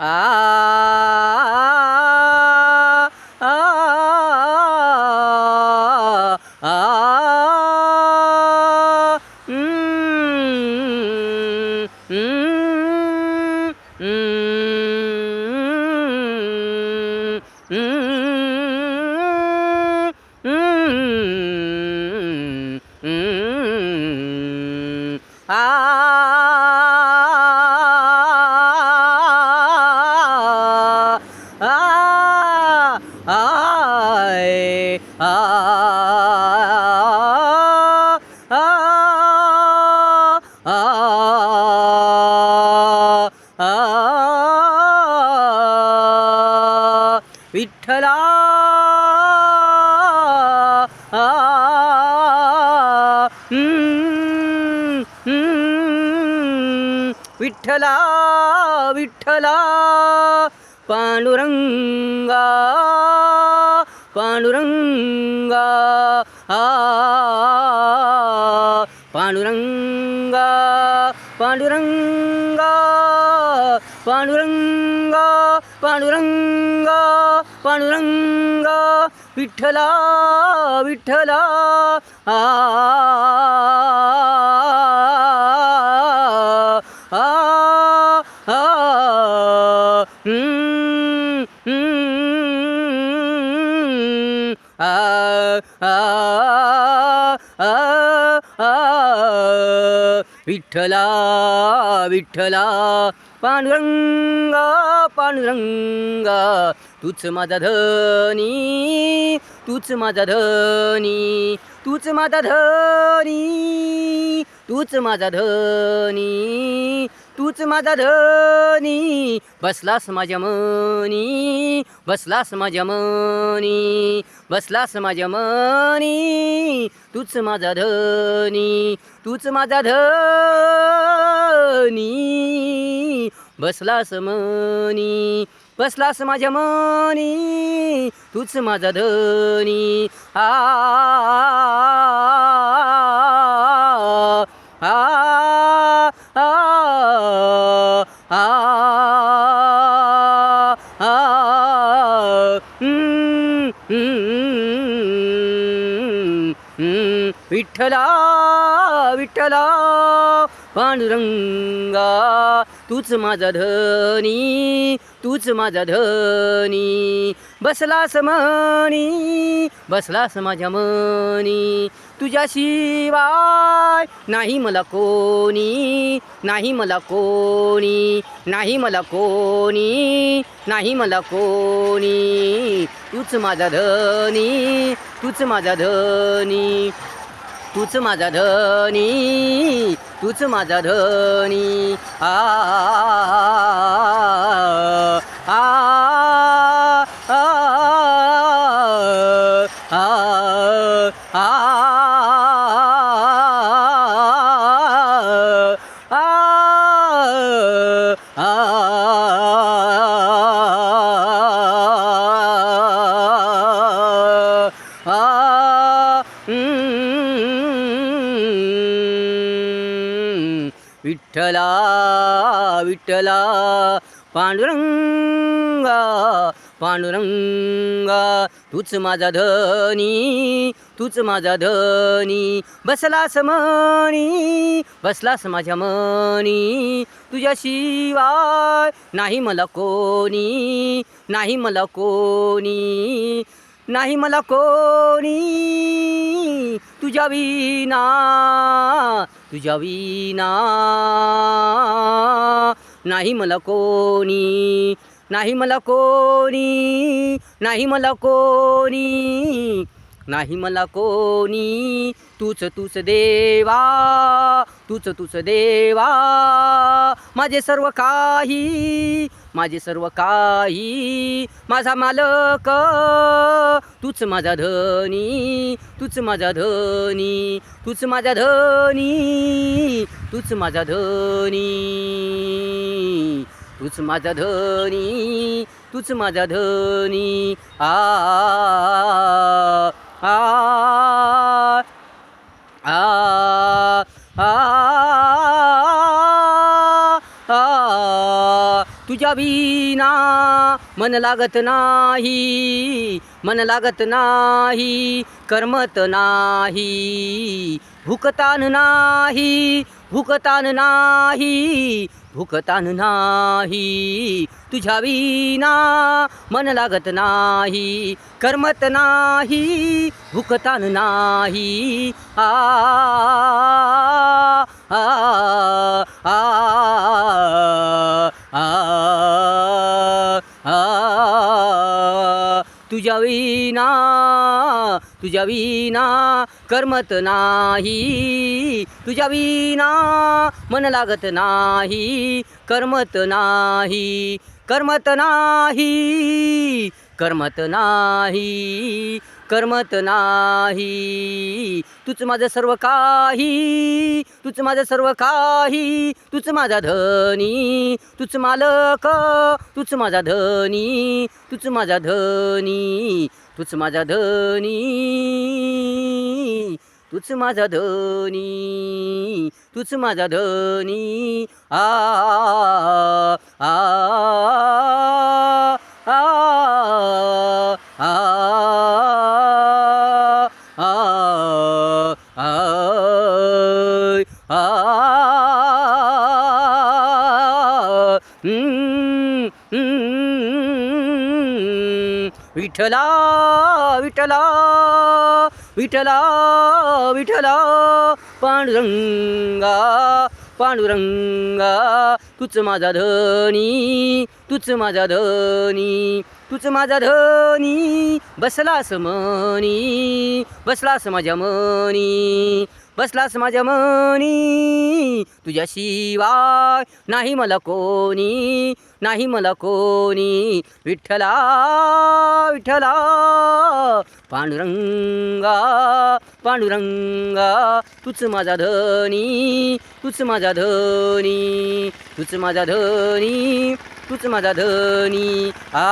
आ आ आ विठ्ठला विठ्ठला विठ्ठला पांडुरंगा पांडुरंगा पांडुरंगा पांडुरंगा पांडुरंगा पांडुरंगा पांडुरंगा विठ्ठला विठ्ठला आ आ आ विठ्ठला विठ्ठला पांडुरंगा पांडुरंगा तूच माझा धनी तूच माझा धनी तूच माझा धनी तूच माझा धनी तूच माझा धनी बसलास माझ्या मनी बसलास माझ्या मनी बसलास माझ्या मनी तूच माझा धनी तूच माझा धनी बसलास मनी बसलास माझ्या मनी तूच माझा धनी आ आ आ आ आ विठ्ठला विठ्ठला पांडुरंगा तूच माझा धनी तूच माझा धनी बसलास मनी बसलास माझ्या मनी तुझ्याशिवाय नाही मला कोणी नाही मला कोणी नाही मला कोणी नाही मला कोणी तूच माझा धनी तूच माझा धनी तूच माझा धनी तूच माझा धनी आ आ आ आ आ विठ्ठला विठ्ठला पांडुरंगा पांडुरंगा तूच माझा धनी तूच माझा धनी बसलास मनी बसलास माझ्या मनी तुझ्याशिवाय नाही मला कोणी नाही मला कोणी नाही मला कोणी तुझ्या विना तुझ्या विना नाही मला कोणी नाही मला कोणी नाही मला कोणी नाही मला कोणी तूच तूच देवा तूच तूच देवा माझे सर्व काही माझे सर्व काही माझा मालक तूच माझा धनी तूच माझा धनी तूच माझा धनी तूच माझा धनी तूच माझा धनी तूच माझा धनी आ आ आ आ आ तुझ्या विना मन लागत नाही, मन लागत नाही, करमत नाही, भुकतान नाही, भुकतान नाही, भुकतान नाही, तुझ्या विना मन लागत नाही, करमत नाही, भुकतान नाही, आ आ आ आ आ तुझ्या विना, तुझ्या विना करमत नाही, तुझ्या विना मन लागत नाही, करमत नाही, करमत नाही, करमत नाही, करमत नाही, तूच माझं सर्व काही, तूच माझं सर्व काही, तूच माझा धनी, तूच मालक, तूच माझा धनी, तूच माझा धनी, तूच माझा धनी, तूच माझा धनी, तूच माझा धनी, आ आ आ आ विठला विठला विठला विठला पांडुरंगा पांडुरंगा, तूच माझा धनी, तूच माझा धनी, तूच माझा धनी, बसलास मनी, बसलास माझ्या मनी, बसलास माझ्या मनी, तुझ्याशिवाय नाही मला कोणी, नाही मला कोणी, विठ्ठला विठ्ठला पांडुरंगा पांडुरंगा, तूच माझा धनी, तूच माझा धनी, तूच माझा धनी, तूच माझा धनी, आ